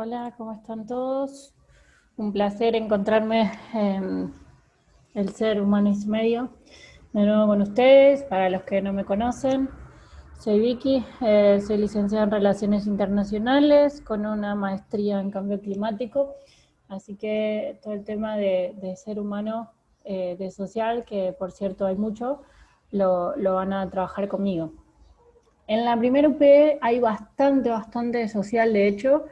Hola, ¿cómo están todos? Un placer encontrarme en El Ser Humano y su Medio de nuevo con ustedes. Para los que no me conocen, soy Vicky, soy licenciada en Relaciones Internacionales con una maestría en Cambio Climático, así que todo el tema de ser humano, de social, que por cierto hay mucho, lo van a trabajar conmigo. En la primera UP hay bastante de social, de hecho,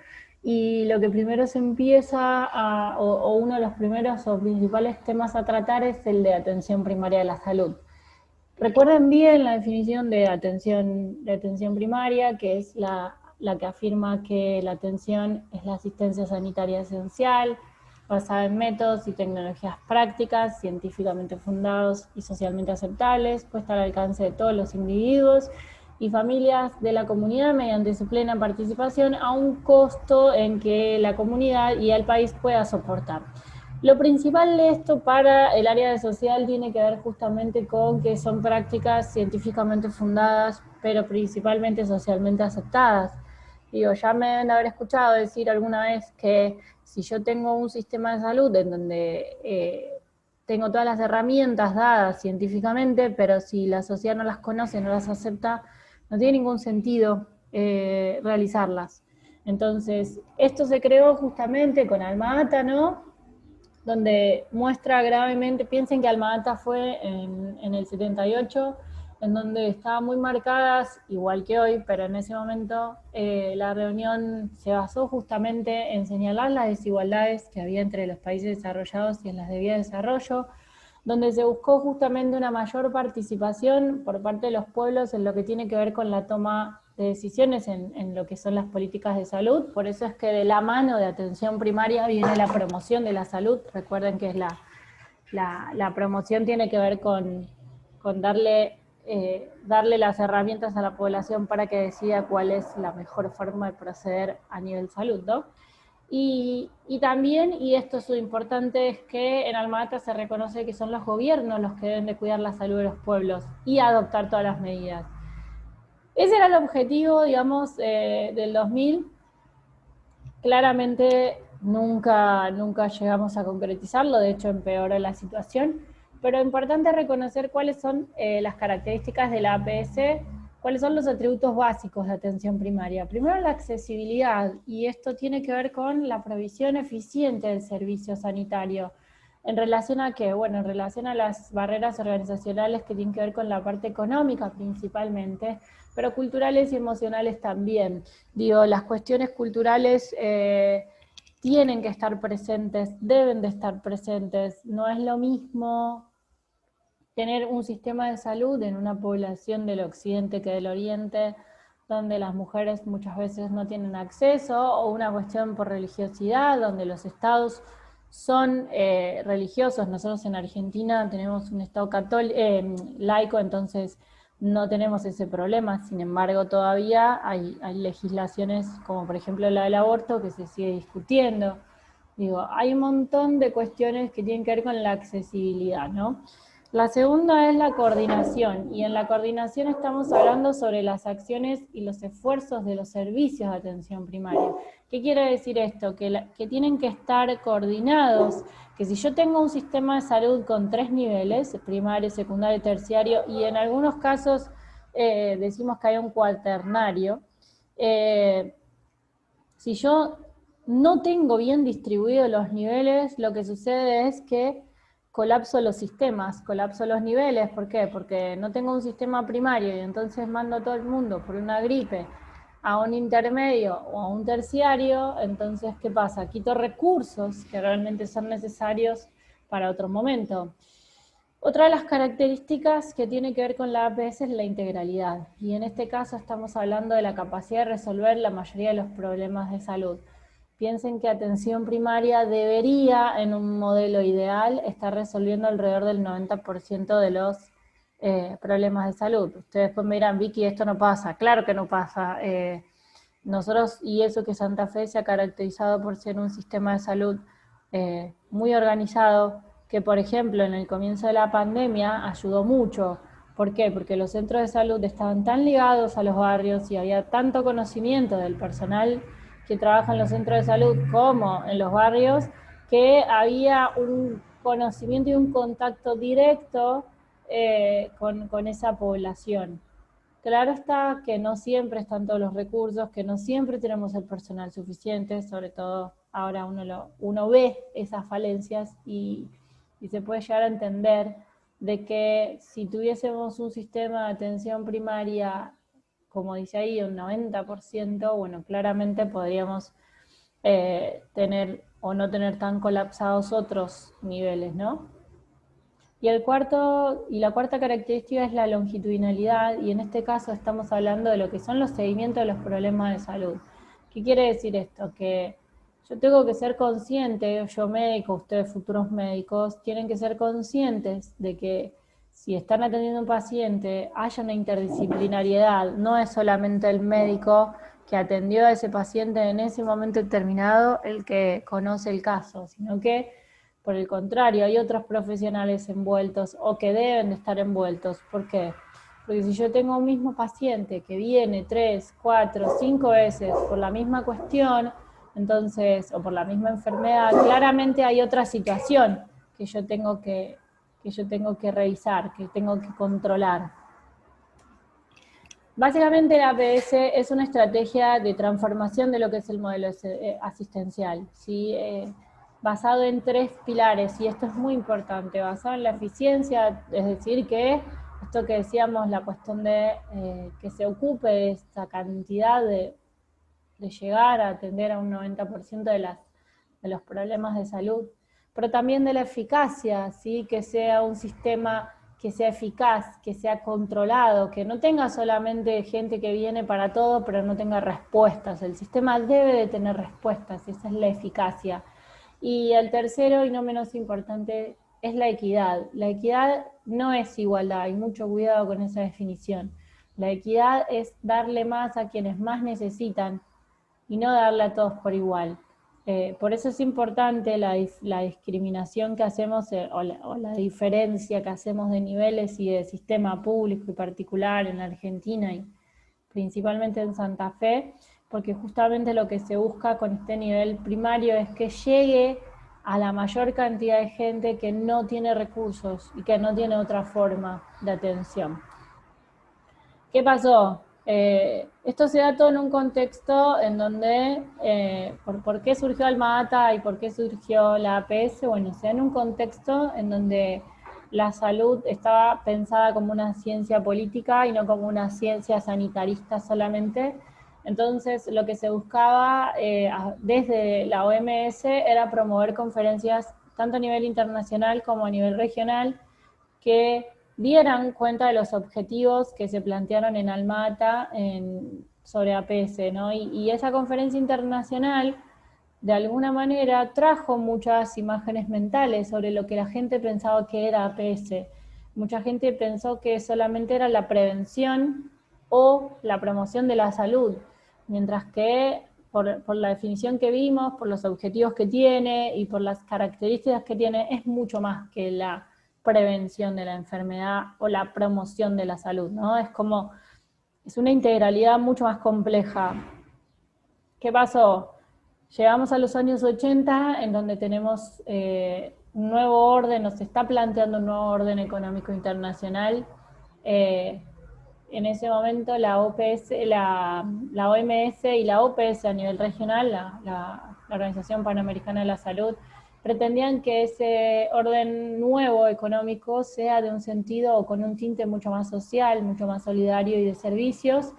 y lo que primero se empieza o uno de los primeros o principales temas a tratar es el de atención primaria de la salud. Recuerden bien la definición de atención primaria, que es la que afirma que la atención es la asistencia sanitaria esencial, basada en métodos y tecnologías prácticas, científicamente fundados y socialmente aceptables, puesta al alcance de todos los individuos y familias de la comunidad mediante su plena participación a un costo en que la comunidad y el país pueda soportar. Lo principal de esto para el área de social tiene que ver justamente con que son prácticas científicamente fundadas, pero principalmente socialmente aceptadas. Digo, ya me deben haber escuchado decir alguna vez que si yo tengo un sistema de salud en donde tengo todas las herramientas dadas científicamente, pero si la sociedad no las conoce, no las acepta, no tiene ningún sentido realizarlas. Entonces, esto se creó justamente con Alma Ata, ¿no? Donde muestra gravemente, piensen que Alma Ata fue en el 78, en donde estaban muy marcadas, igual que hoy, pero en ese momento la reunión se basó justamente en señalar las desigualdades que había entre los países desarrollados y en las de vía de desarrollo, donde se buscó justamente una mayor participación por parte de los pueblos en lo que tiene que ver con la toma de decisiones en lo que son las políticas de salud. Por eso es que de la mano de atención primaria viene la promoción de la salud. Recuerden que es la promoción tiene que ver con darle las herramientas a la población para que decida cuál es la mejor forma de proceder a nivel salud, ¿no? Y también, y esto es lo importante, es que en Alma Ata se reconoce que son los gobiernos los que deben de cuidar la salud de los pueblos y adoptar todas las medidas. Ese era el objetivo, digamos, del 2000. Claramente nunca llegamos a concretizarlo, de hecho empeoró la situación, pero es importante reconocer cuáles son las características de la APS, cuáles son los atributos básicos de atención primaria. Primero, la accesibilidad, y esto tiene que ver con la provisión eficiente del servicio sanitario. ¿En relación a qué? Bueno, en relación a las barreras organizacionales que tienen que ver con la parte económica principalmente, pero culturales y emocionales también. Digo, las cuestiones culturales tienen que estar presentes, deben de estar presentes. No es lo mismo tener un sistema de salud en una población del occidente que del oriente, donde las mujeres muchas veces no tienen acceso, o una cuestión por religiosidad, donde los estados son religiosos. Nosotros en Argentina tenemos un estado laico, entonces no tenemos ese problema. Sin embargo, todavía hay legislaciones como por ejemplo la del aborto que se sigue discutiendo. Digo, hay un montón de cuestiones que tienen que ver con la accesibilidad, ¿no? La segunda es la coordinación, y en la coordinación estamos hablando sobre las acciones y los esfuerzos de los servicios de atención primaria. ¿Qué quiere decir esto? Que tienen que estar coordinados, que si yo tengo un sistema de salud con 3 niveles, primario, secundario y terciario, y en algunos casos decimos que hay un cuaternario, si yo no tengo bien distribuidos los niveles, lo que sucede es que colapso los sistemas, colapso los niveles. ¿Por qué? Porque no tengo un sistema primario y entonces mando a todo el mundo por una gripe a un intermedio o a un terciario. Entonces, ¿qué pasa? Quito recursos que realmente son necesarios para otro momento. Otra de las características que tiene que ver con la APS es la integralidad, y en este caso estamos hablando de la capacidad de resolver la mayoría de los problemas de salud. Piensen que atención primaria debería, en un modelo ideal, estar resolviendo alrededor del 90% de los problemas de salud. Ustedes después me dirán, Vicky, esto no pasa. Claro que no pasa. Nosotros, y eso que Santa Fe se ha caracterizado por ser un sistema de salud muy organizado, que por ejemplo en el comienzo de la pandemia ayudó mucho. ¿Por qué? Porque los centros de salud estaban tan ligados a los barrios y había tanto conocimiento del personal que trabaja en los centros de salud como en los barrios, que había un conocimiento y un contacto directo con esa población. Claro está que no siempre están todos los recursos, que no siempre tenemos el personal suficiente, sobre todo ahora uno ve esas falencias y se puede llegar a entender de que si tuviésemos un sistema de atención primaria, como dice ahí, un 90%, bueno, claramente podríamos tener o no tener tan colapsados otros niveles, ¿no? Y la cuarta característica es la longitudinalidad, y en este caso estamos hablando de lo que son los seguimientos de los problemas de salud. ¿Qué quiere decir esto? Que yo tengo que ser consciente, yo médico, ustedes futuros médicos, tienen que ser conscientes de que si están atendiendo a un paciente, haya una interdisciplinariedad, no es solamente el médico que atendió a ese paciente en ese momento determinado el que conoce el caso, sino que por el contrario, hay otros profesionales envueltos o que deben de estar envueltos. ¿Por qué? Porque si yo tengo un mismo paciente que viene 3, 4, 5 veces por la misma cuestión, entonces, o por la misma enfermedad, claramente hay otra situación que yo tengo que revisar, que tengo que controlar. Básicamente la APS es una estrategia de transformación de lo que es el modelo asistencial, ¿sí? Basado en 3 pilares, y esto es muy importante, basado en la eficiencia, es decir, que esto que decíamos, la cuestión de que se ocupe de esta cantidad de llegar a atender a un 90% de los problemas de salud, pero también de la eficacia, ¿sí? Que sea un sistema que sea eficaz, que sea controlado, que no tenga solamente gente que viene para todo, pero no tenga respuestas. El sistema debe de tener respuestas, esa es la eficacia. Y el tercero, y no menos importante, es la equidad. La equidad no es igualdad, hay mucho cuidado con esa definición. La equidad es darle más a quienes más necesitan y no darle a todos por igual. Por eso es importante la discriminación que hacemos o la diferencia que hacemos de niveles y de sistema público y particular en Argentina y principalmente en Santa Fe, porque justamente lo que se busca con este nivel primario es que llegue a la mayor cantidad de gente que no tiene recursos y que no tiene otra forma de atención. ¿Qué pasó? Esto se da todo en un contexto en donde, ¿por qué surgió Alma Ata y por qué surgió la APS? Bueno, se da en un contexto en donde la salud estaba pensada como una ciencia política y no como una ciencia sanitarista solamente. Entonces, lo que se buscaba desde la OMS era promover conferencias tanto a nivel internacional como a nivel regional que dieran cuenta de los objetivos que se plantearon en Alma Ata sobre APS, ¿no? Y esa conferencia internacional, de alguna manera, trajo muchas imágenes mentales sobre lo que la gente pensaba que era APS. Mucha gente pensó que solamente era la prevención o la promoción de la salud, mientras que por la definición que vimos, por los objetivos que tiene y por las características que tiene, es mucho más que la prevención de la enfermedad o la promoción de la salud, ¿no? Es una integralidad mucho más compleja. ¿Qué pasó? Llegamos a los años 80, en donde tenemos un nuevo orden, nos está planteando un nuevo orden económico internacional. En ese momento la OMS y la OPS a nivel regional, la Organización Panamericana de la Salud, pretendían que ese orden nuevo económico sea de un sentido o con un tinte mucho más social, mucho más solidario y de servicios.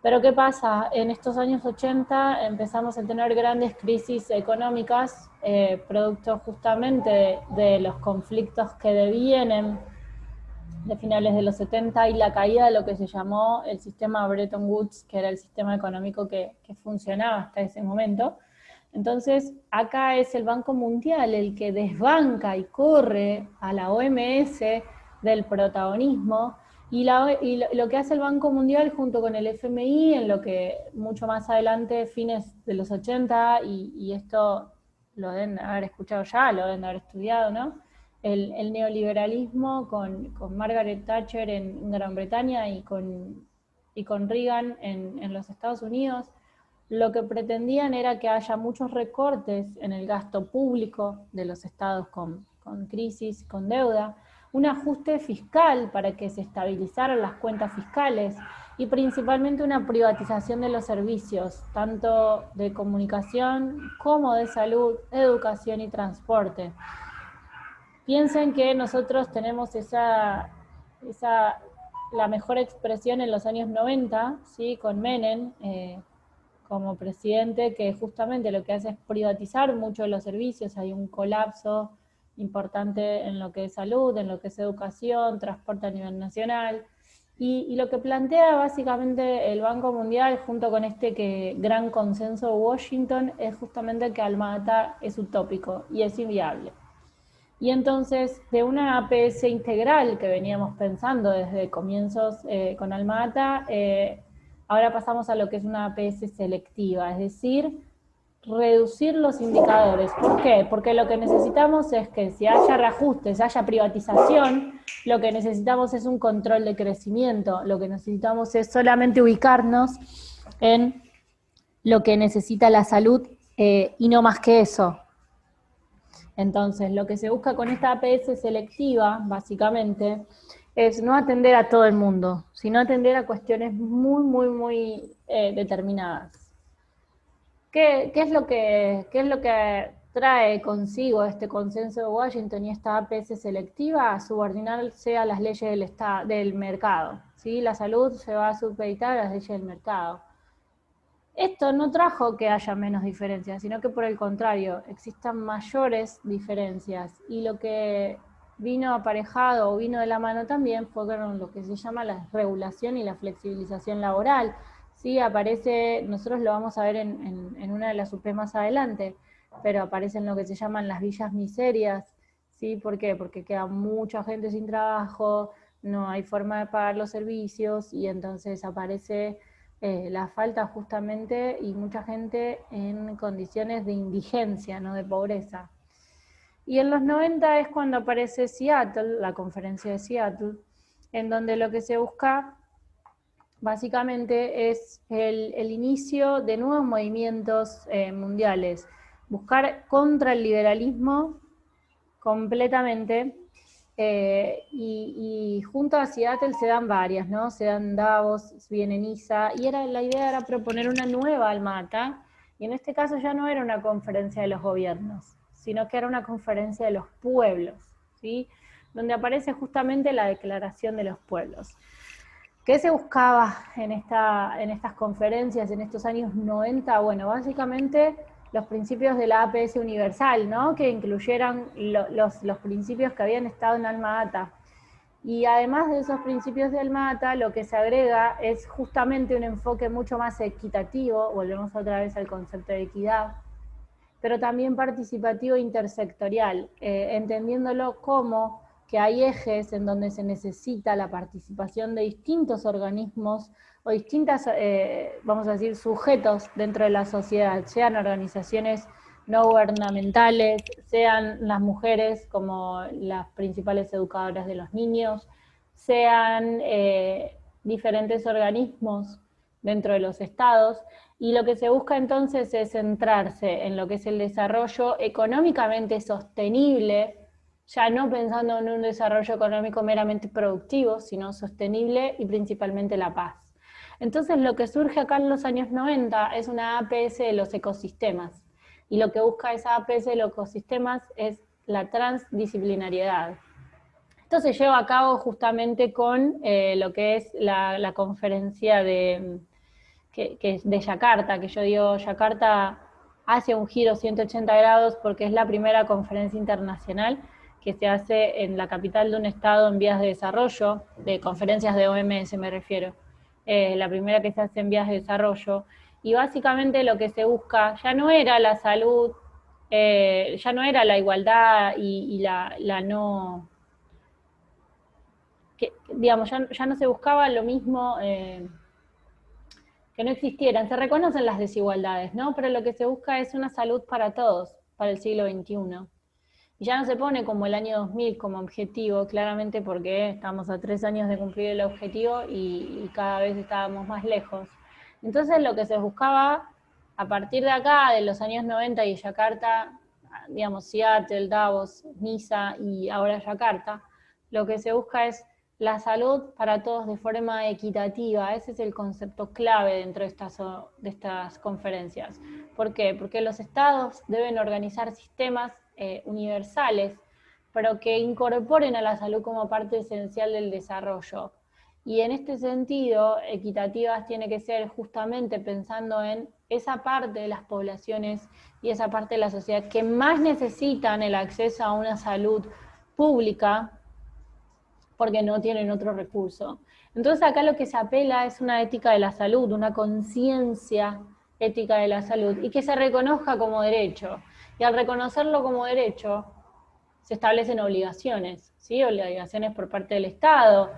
Pero ¿qué pasa? En estos años 80 empezamos a tener grandes crisis económicas, producto justamente de los conflictos que devienen de finales de los 70 y la caída de lo que se llamó el sistema Bretton Woods, que era el sistema económico que funcionaba hasta ese momento. Entonces, acá es el Banco Mundial el que desbanca y corre a la OMS del protagonismo, y lo que hace el Banco Mundial junto con el FMI, en lo que mucho más adelante, fines de los 80, y esto lo deben haber escuchado ya, lo deben haber estudiado, ¿no? El neoliberalismo con Margaret Thatcher en Gran Bretaña y con Reagan en los Estados Unidos, lo que pretendían era que haya muchos recortes en el gasto público de los estados con crisis, con deuda, un ajuste fiscal para que se estabilizaran las cuentas fiscales y principalmente una privatización de los servicios, tanto de comunicación como de salud, educación y transporte. Piensen que nosotros tenemos la mejor expresión en los años 90, ¿sí? Con Menem como presidente, que justamente lo que hace es privatizar mucho de los servicios, hay un colapso importante en lo que es salud, en lo que es educación, transporte a nivel nacional, y lo que plantea básicamente el Banco Mundial junto con gran consenso de Washington es justamente que Alma-Ata es utópico y es inviable. Y entonces, de una APS integral que veníamos pensando desde comienzos con Alma-Ata, ahora pasamos a lo que es una APS selectiva, es decir, reducir los indicadores. ¿Por qué? Porque lo que necesitamos es que si haya reajustes, haya privatización, lo que necesitamos es un control de crecimiento, lo que necesitamos es solamente ubicarnos en lo que necesita la salud y no más que eso. Entonces, lo que se busca con esta APS selectiva, básicamente, es no atender a todo el mundo, sino atender a cuestiones muy determinadas. ¿Qué es lo que trae consigo este consenso de Washington y esta APS selectiva? Subordinarse a las leyes del mercado, ¿sí? La salud se va a supeditar a las leyes del mercado. Esto no trajo que haya menos diferencias, sino que por el contrario, existan mayores diferencias. Y lo que vino aparejado o vino de la mano también fue con lo que se llama la regulación y la flexibilización laboral. Sí, aparece, nosotros lo vamos a ver en una de las UP más adelante, pero aparecen lo que se llaman las villas miserias. ¿Sí? ¿Por qué? Porque queda mucha gente sin trabajo, no hay forma de pagar los servicios y entonces aparece la falta justamente y mucha gente en condiciones de indigencia, no de pobreza. Y en los 90 es cuando aparece Seattle, la conferencia de Seattle, en donde lo que se busca básicamente es el inicio de nuevos movimientos mundiales, buscar contra el liberalismo completamente. Y junto a Seattle se dan varias, ¿no? Se dan Davos, viene Niza, y la idea era proponer una nueva Alma-Ata, y en este caso ya no era una conferencia de los gobiernos, sino que era una conferencia de los pueblos, ¿sí? Donde aparece justamente la Declaración de los Pueblos. ¿Qué se buscaba en estas conferencias, en estos años 90? Bueno, básicamente los principios de la APS universal, ¿no? Que incluyeran los principios que habían estado en Alma-Ata. Y además de esos principios de Alma-Ata, lo que se agrega es justamente un enfoque mucho más equitativo, volvemos otra vez al concepto de equidad, pero también participativo e intersectorial, entendiéndolo como que hay ejes en donde se necesita la participación de distintos organismos o distintas, vamos a decir, sujetos dentro de la sociedad, sean organizaciones no gubernamentales, sean las mujeres como las principales educadoras de los niños, sean diferentes organismos dentro de los estados, y lo que se busca entonces es centrarse en lo que es el desarrollo económicamente sostenible, ya no pensando en un desarrollo económico meramente productivo, sino sostenible y principalmente la paz. Entonces lo que surge acá en los años 90 es una APS de los ecosistemas, y lo que busca esa APS de los ecosistemas es la transdisciplinariedad. Esto se lleva a cabo justamente con lo que es la conferencia de Yakarta, que yo digo, Yakarta hace un giro 180 grados porque es la primera conferencia internacional que se hace en la capital de un estado en vías de desarrollo, de conferencias de OMS me refiero, la primera que se hace en vías de desarrollo, y básicamente lo que se busca ya no era la salud, ya no era la igualdad y la no... digamos, ya no se buscaba lo mismo... que no existieran, se reconocen las desigualdades, ¿no? Pero lo que se busca es una salud para todos, para el siglo XXI. Y ya no se pone como el año 2000 como objetivo, claramente porque estamos a 3 años de cumplir el objetivo y cada vez estábamos más lejos. Entonces lo que se buscaba A partir de acá, de los años 90 y Yakarta, digamos, Seattle, Davos, Niza y ahora Yakarta, lo que se busca es la salud para todos de forma equitativa. Ese es el concepto clave dentro de estas conferencias. ¿Por qué? Porque los estados deben organizar sistemas universales, pero que incorporen a la salud como parte esencial del desarrollo. Y en este sentido, equitativas tiene que ser justamente pensando en esa parte de las poblaciones y esa parte de la sociedad que más necesitan el acceso a una salud pública porque no tienen otro recurso. Entonces acá lo que se apela es una ética de la salud, una conciencia ética de la salud y que se reconozca como derecho. Y al reconocerlo como derecho, se establecen obligaciones, ¿sí? Obligaciones por parte del Estado,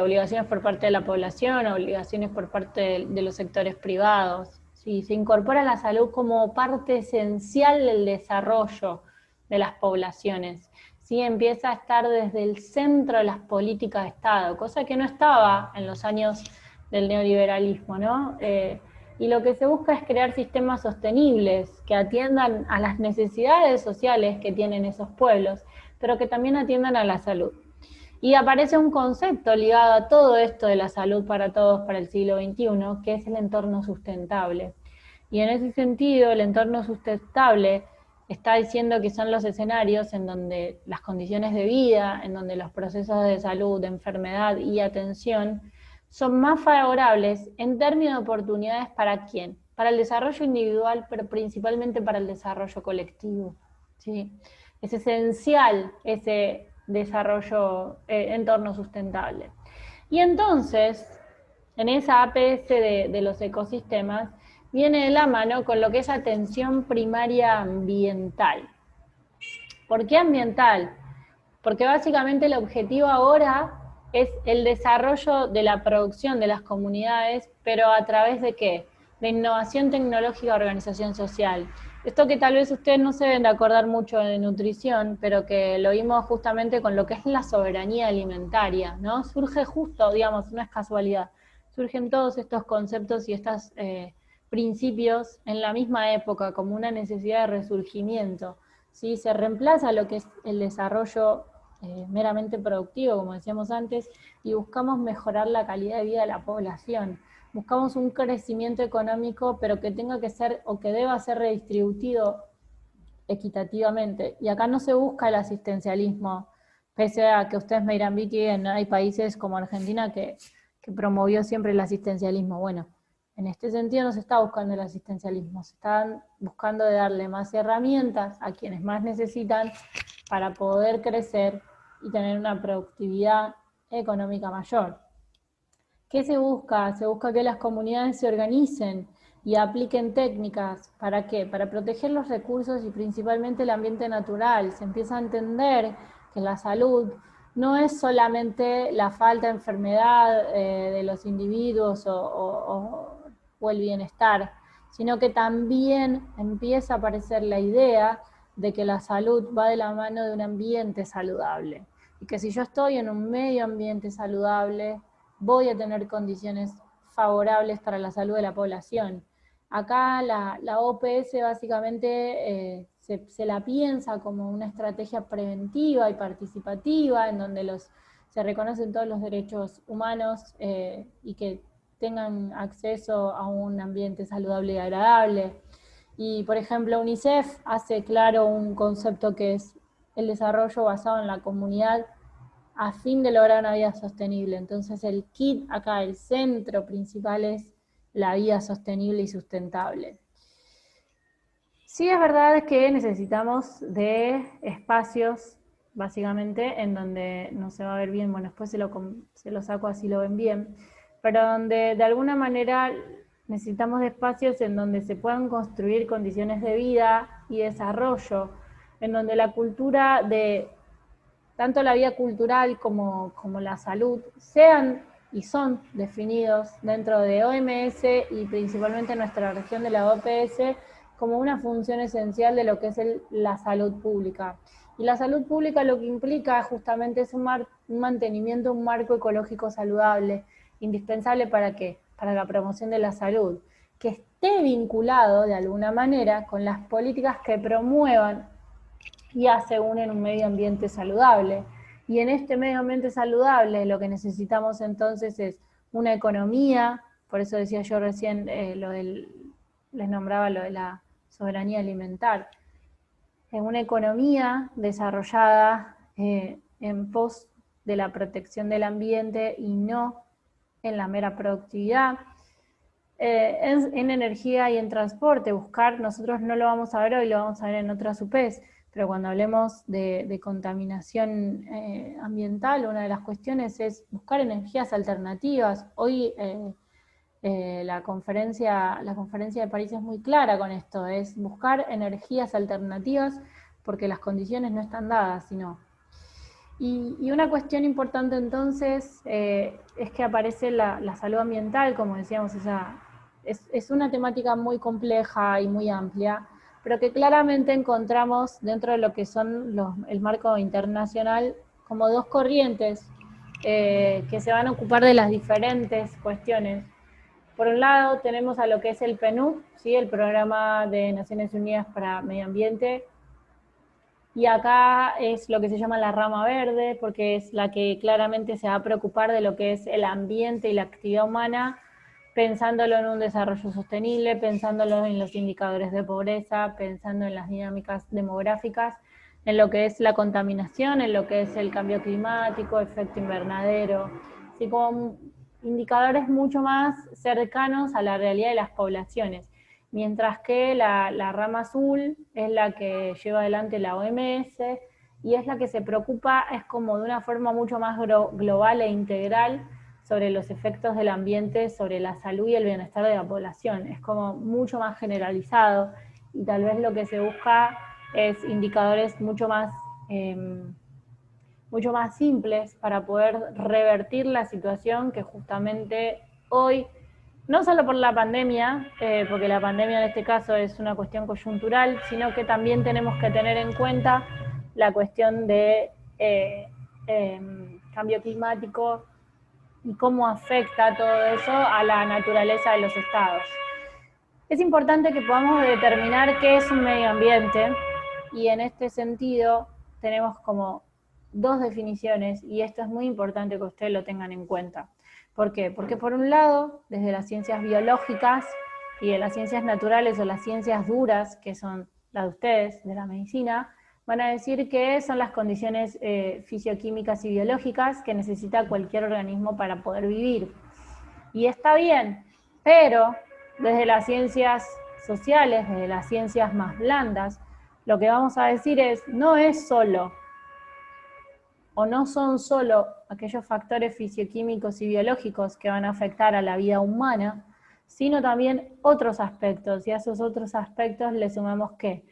obligaciones por parte de la población, obligaciones por parte de los sectores privados. ¿Sí? Se incorpora la salud como parte esencial del desarrollo de las poblaciones. ¿Sí? Empieza a estar desde el centro de las políticas de Estado, cosa que no estaba en los años del neoliberalismo, ¿no? Y lo que se busca es crear sistemas sostenibles que atiendan a las necesidades sociales que tienen esos pueblos, pero que también atiendan a la salud. Y aparece un concepto ligado a todo esto de la salud para todos para el siglo XXI, que es el entorno sustentable. Y en ese sentido, el entorno sustentable está diciendo que son los escenarios en donde las condiciones de vida, en donde los procesos de salud, de enfermedad y atención son más favorables en términos de oportunidades para quién, para el desarrollo individual, pero principalmente para el desarrollo colectivo. ¿Sí? Es esencial ese desarrollo entorno sustentable. Y entonces, en esa APS de los ecosistemas, viene de la mano con lo que es atención primaria ambiental. ¿Por qué ambiental? Porque básicamente el objetivo ahora es el desarrollo de la producción de las comunidades, pero a través de ¿qué? De innovación tecnológica, organización social. Esto que tal vez ustedes no se deben de acordar mucho de nutrición, pero que lo vimos justamente con lo que es la soberanía alimentaria, ¿no? Surge justo, digamos, no es casualidad, surgen todos estos conceptos y estos principios en la misma época como una necesidad de resurgimiento. ¿Sí? Se reemplaza lo que es el desarrollo meramente productivo, como decíamos antes, y buscamos mejorar la calidad de vida de la población. Buscamos un crecimiento económico, pero que tenga que ser o que deba ser redistributivo equitativamente. Y acá no se busca el asistencialismo, pese a que ustedes me dirán, Vicky, hay países como Argentina que promovió siempre el asistencialismo. Bueno, en este sentido no se está buscando el asistencialismo, se están buscando de darle más herramientas a quienes más necesitan para poder crecer y tener una productividad económica mayor. ¿Qué se busca? Se busca que las comunidades se organicen y apliquen técnicas. ¿Para qué? Para proteger los recursos y principalmente el ambiente natural. Se empieza a entender que la salud no es solamente la falta de enfermedad de los individuos o el bienestar, sino que también empieza a aparecer la idea de que la salud va de la mano de un ambiente saludable. Y que si yo estoy en un medio ambiente saludable, voy a tener condiciones favorables para la salud de la población. Acá la OPS básicamente se la piensa como una estrategia preventiva y participativa, en donde se reconocen todos los derechos humanos y que tengan acceso a un ambiente saludable y agradable. Y, por ejemplo, UNICEF hace claro un concepto que es el desarrollo basado en la comunidad a fin de lograr una vida sostenible. Entonces el kit acá, el centro principal es la vida sostenible y sustentable. Sí, es verdad que necesitamos de espacios, básicamente, en donde no se va a ver bien, bueno, después se lo saco así lo ven bien, pero donde de alguna manera necesitamos de espacios en donde se puedan construir condiciones de vida y desarrollo, en donde la cultura de tanto la vida cultural como la salud sean y son definidos dentro de OMS y principalmente nuestra región de la OPS como una función esencial de lo que es la salud pública. Y la salud pública lo que implica justamente es un mantenimiento, un marco ecológico saludable, indispensable ¿para qué? Para la promoción de la salud, que esté esté vinculado de alguna manera con las políticas que promuevan y aseguren un medio ambiente saludable. Y en este medio ambiente saludable lo que necesitamos entonces es una economía, por eso decía yo recién les nombraba lo de la soberanía alimentar, una economía desarrollada en pos de la protección del ambiente y no en la mera productividad. En energía y en transporte, buscar, nosotros no lo vamos a ver hoy, lo vamos a ver en otras UPs, pero cuando hablemos de contaminación ambiental, una de las cuestiones es buscar energías alternativas. Hoy la conferencia de París es muy clara con esto, es buscar energías alternativas porque las condiciones no están dadas, sino. Y una cuestión importante entonces es que aparece la salud ambiental, como decíamos, es una temática muy compleja y muy amplia, pero que claramente encontramos dentro de lo que son el marco internacional como dos corrientes que se van a ocupar de las diferentes cuestiones. Por un lado tenemos a lo que es el PNUD, ¿sí? El Programa de Naciones Unidas para Medio Ambiente, y acá es lo que se llama la rama verde, porque es la que claramente se va a preocupar de lo que es el ambiente y la actividad humana, pensándolo en un desarrollo sostenible, pensándolo en los indicadores de pobreza, pensando en las dinámicas demográficas, en lo que es la contaminación, en lo que es el cambio climático, efecto invernadero, así como indicadores mucho más cercanos a la realidad de las poblaciones. Mientras que la rama azul es la que lleva adelante la OMS y es la que se preocupa, es como de una forma mucho más global e integral sobre los efectos del ambiente, sobre la salud y el bienestar de la población. Es como mucho más generalizado y tal vez lo que se busca es indicadores mucho más simples para poder revertir la situación que justamente hoy, no solo por la pandemia, porque la pandemia en este caso es una cuestión coyuntural, sino que también tenemos que tener en cuenta la cuestión de cambio climático y cómo afecta todo eso a la naturaleza de los estados. Es importante que podamos determinar qué es un medio ambiente y en este sentido tenemos como dos definiciones y esto es muy importante que ustedes lo tengan en cuenta. ¿Por qué? Porque por un lado, desde las ciencias biológicas y de las ciencias naturales o las ciencias duras, que son las de ustedes, de la medicina, van a decir que son las condiciones fisioquímicas y biológicas que necesita cualquier organismo para poder vivir. Y está bien, pero desde las ciencias sociales, desde las ciencias más blandas, lo que vamos a decir es, no es solo, o no son solo aquellos factores fisioquímicos y biológicos que van a afectar a la vida humana, sino también otros aspectos, y a esos otros aspectos le sumamos ¿qué?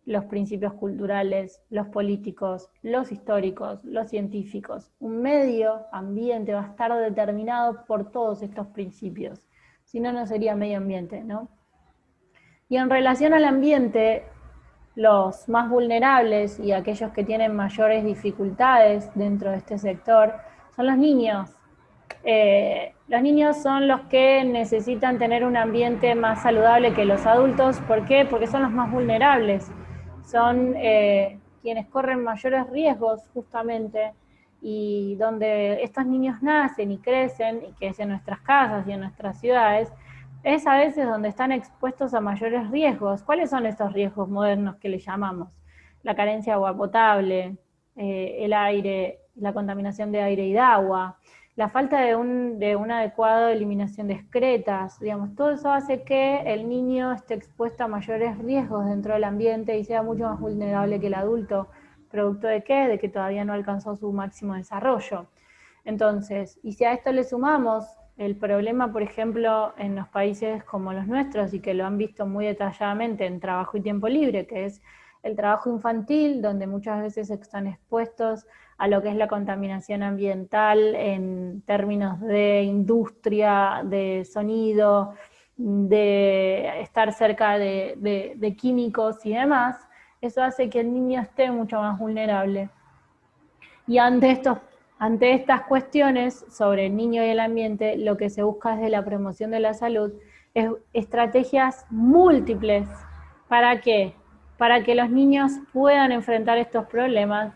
Los principios culturales, los políticos, los históricos, los científicos. Un medio ambiente va a estar determinado por todos estos principios, si no, no sería medio ambiente, ¿no? Y en relación al ambiente, los más vulnerables y aquellos que tienen mayores dificultades dentro de este sector son los niños. Los niños son los que necesitan tener un ambiente más saludable que los adultos. ¿Por qué? Porque son los más vulnerables. Son quienes corren mayores riesgos justamente y donde estos niños nacen y crecen, y que es en nuestras casas y en nuestras ciudades, es a veces donde están expuestos a mayores riesgos. ¿Cuáles son estos riesgos modernos que le llamamos? La carencia de agua potable, el aire, la contaminación de aire y de agua, la falta de una adecuada eliminación de excretas, digamos, todo eso hace que el niño esté expuesto a mayores riesgos dentro del ambiente y sea mucho más vulnerable que el adulto. ¿Producto de qué? De que todavía no alcanzó su máximo desarrollo. Entonces, y si a esto le sumamos el problema, por ejemplo, en los países como los nuestros, y que lo han visto muy detalladamente en Trabajo y Tiempo Libre, que es el trabajo infantil, donde muchas veces están expuestos a lo que es la contaminación ambiental en términos de industria, de sonido, de estar cerca de químicos y demás, eso hace que el niño esté mucho más vulnerable. Y ante estas cuestiones sobre el niño y el ambiente, lo que se busca desde la promoción de la salud estrategias múltiples. ¿Para qué? Para que los niños puedan enfrentar estos problemas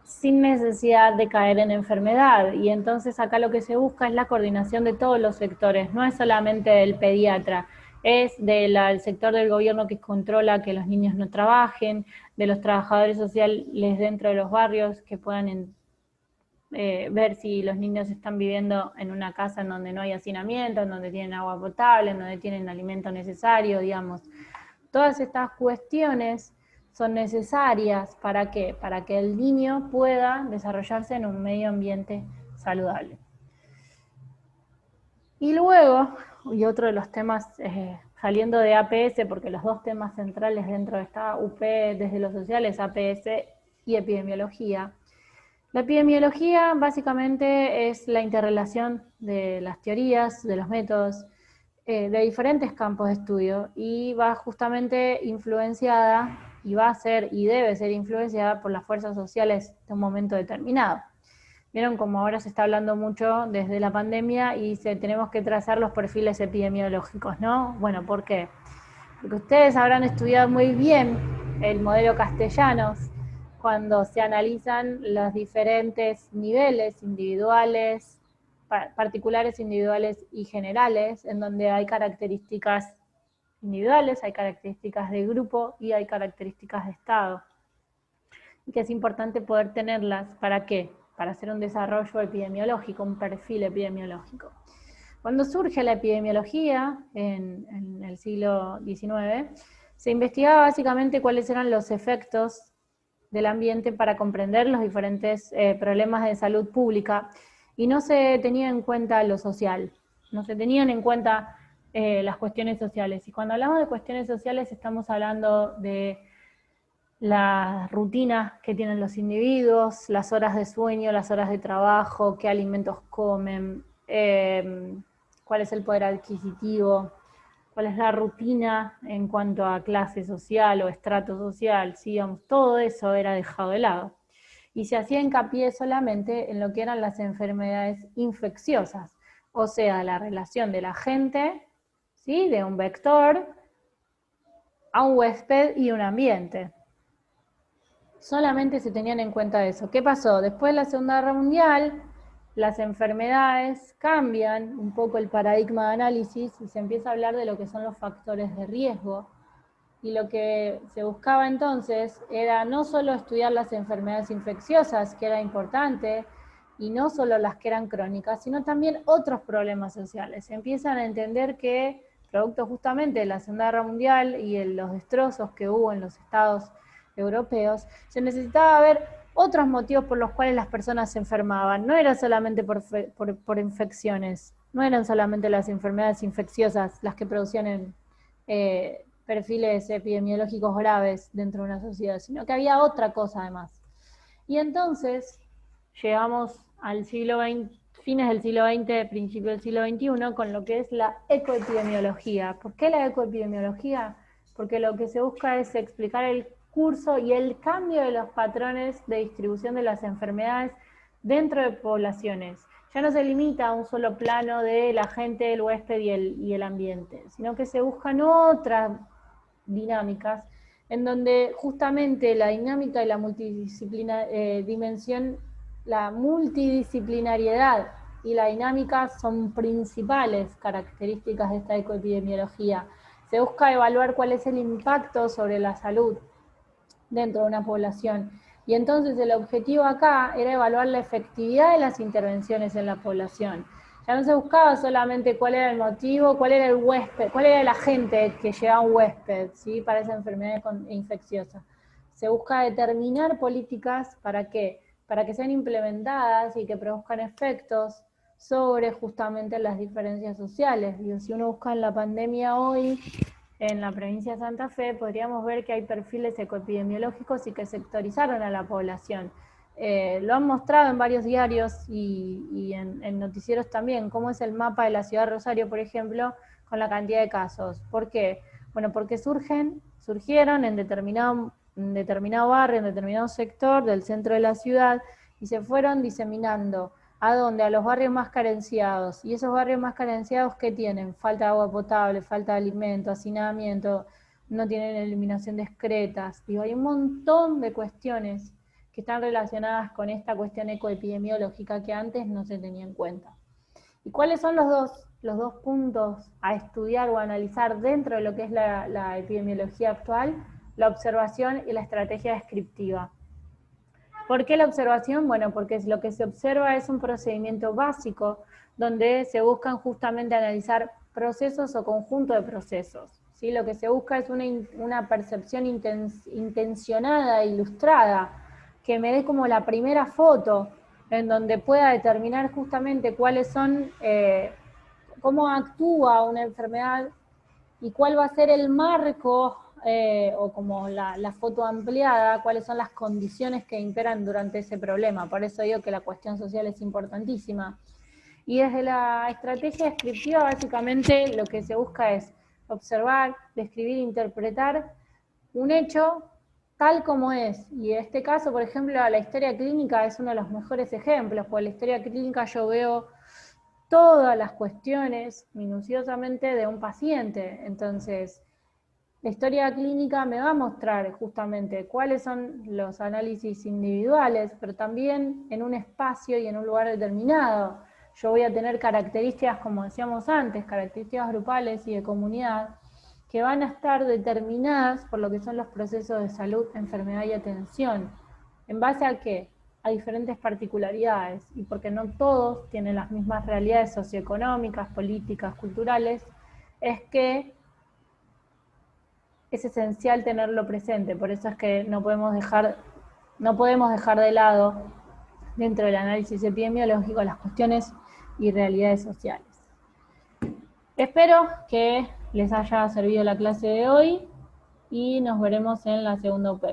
sin necesidad de caer en enfermedad. Y entonces acá lo que se busca es la coordinación de todos los sectores, no es solamente del pediatra, es del sector del gobierno que controla que los niños no trabajen, de los trabajadores sociales dentro de los barrios que puedan ver si los niños están viviendo en una casa en donde no hay hacinamiento, en donde tienen agua potable, en donde tienen alimento necesario, digamos. Todas estas cuestiones son necesarias, ¿para qué? Para que el niño pueda desarrollarse en un medio ambiente saludable. Y luego, y otro de los temas, saliendo de APS, porque los dos temas centrales dentro de esta UP desde los sociales, APS y epidemiología. La epidemiología básicamente es la interrelación de las teorías, de los métodos, de diferentes campos de estudio, y va justamente influenciada, y va a ser, y debe ser influenciada por las fuerzas sociales de un momento determinado. Vieron como ahora se está hablando mucho desde la pandemia y tenemos que trazar los perfiles epidemiológicos, ¿no? Bueno, ¿por qué? Porque ustedes habrán estudiado muy bien el modelo Castellanos cuando se analizan los diferentes niveles individuales, particulares, individuales y generales, en donde hay características individuales, hay características de grupo y hay características de Estado. Y que es importante poder tenerlas, ¿para qué? Para hacer un desarrollo epidemiológico, un perfil epidemiológico. Cuando surge la epidemiología en el siglo XIX, se investigaba básicamente cuáles eran los efectos del ambiente para comprender los diferentes problemas de salud pública, y no se tenía en cuenta lo social, no se tenían en cuenta las cuestiones sociales. Y cuando hablamos de cuestiones sociales estamos hablando de las rutinas que tienen los individuos, las horas de sueño, las horas de trabajo, qué alimentos comen, cuál es el poder adquisitivo, cuál es la rutina en cuanto a clase social o estrato social, ¿sí? Digamos, todo eso era dejado de lado. Y se hacía hincapié solamente en lo que eran las enfermedades infecciosas, o sea, la relación del agente, ¿sí? De un vector a un huésped y un ambiente. Solamente se tenían en cuenta eso. ¿Qué pasó? Después de la Segunda Guerra Mundial, las enfermedades cambian un poco el paradigma de análisis y se empieza a hablar de lo que son los factores de riesgo. Y lo que se buscaba entonces era no solo estudiar las enfermedades infecciosas, que era importante, y no solo las que eran crónicas, sino también otros problemas sociales. Se empiezan a entender que, producto justamente de la Segunda Guerra Mundial y los destrozos que hubo en los estados europeos, se necesitaba ver otros motivos por los cuales las personas se enfermaban. No era solamente por infecciones, no eran solamente las enfermedades infecciosas las que producían perfiles epidemiológicos graves dentro de una sociedad, sino que había otra cosa además. Y entonces llegamos al siglo XX, fines del siglo XX, principios del siglo XXI, con lo que es la ecoepidemiología. ¿Por qué la ecoepidemiología? Porque lo que se busca es explicar el curso y el cambio de los patrones de distribución de las enfermedades dentro de poblaciones. Ya no se limita a un solo plano de la gente, el huésped y el ambiente, sino que se buscan otras dinámicas en donde justamente la dinámica y la la multidisciplinariedad y la dinámica son principales características de esta ecoepidemiología. Se busca evaluar cuál es el impacto sobre la salud dentro de una población. Y entonces el objetivo acá era evaluar la efectividad de las intervenciones en la población. Ya no se buscaba solamente cuál era el motivo, cuál era el huésped, cuál era el agente que llevaba un huésped, ¿sí? Para esa enfermedad infecciosa. Se busca determinar políticas para qué, para que sean implementadas y que produzcan efectos sobre justamente las diferencias sociales. Y si uno busca en la pandemia hoy, en la provincia de Santa Fe, podríamos ver que hay perfiles ecoepidemiológicos y que sectorizaron a la población. Lo han mostrado en varios diarios y en noticieros también, cómo es el mapa de la ciudad de Rosario, por ejemplo, con la cantidad de casos. ¿Por qué? Bueno, porque surgieron en determinado barrio, en determinado sector del centro de la ciudad, y se fueron diseminando ¿A dónde? A los barrios más carenciados. ¿Y esos barrios más carenciados qué tienen? Falta de agua potable, falta de alimento, hacinamiento, no tienen eliminación de excretas. Digo, hay un montón de cuestiones que están relacionadas con esta cuestión ecoepidemiológica que antes no se tenía en cuenta. ¿Y cuáles son los dos puntos a estudiar o a analizar dentro de lo que es la epidemiología actual? La observación y la estrategia descriptiva. ¿Por qué la observación? Bueno, porque lo que se observa es un procedimiento básico donde se buscan justamente analizar procesos o conjunto de procesos. ¿Sí? Lo que se busca es una percepción intencionada, ilustrada, que me dé como la primera foto, en donde pueda determinar justamente cuáles son, cómo actúa una enfermedad y cuál va a ser el marco o como la foto ampliada, cuáles son las condiciones que imperan durante ese problema. Por eso digo que la cuestión social es importantísima. Y desde la estrategia descriptiva, básicamente lo que se busca es observar, describir, interpretar un hecho tal como es. Y en este caso, por ejemplo, la historia clínica es uno de los mejores ejemplos, porque en la historia clínica yo veo todas las cuestiones minuciosamente de un paciente. Entonces, la historia clínica me va a mostrar justamente cuáles son los análisis individuales, pero también en un espacio y en un lugar determinado. Yo voy a tener características, como decíamos antes, características grupales y de comunidad, que van a estar determinadas por lo que son los procesos de salud, enfermedad y atención. ¿En base a qué? A diferentes particularidades, y porque no todos tienen las mismas realidades socioeconómicas, políticas, culturales, es que es esencial tenerlo presente. Por eso es que no podemos dejar de lado, dentro del análisis epidemiológico, las cuestiones y realidades sociales. Espero que les haya servido la clase de hoy y nos veremos en la segunda UP.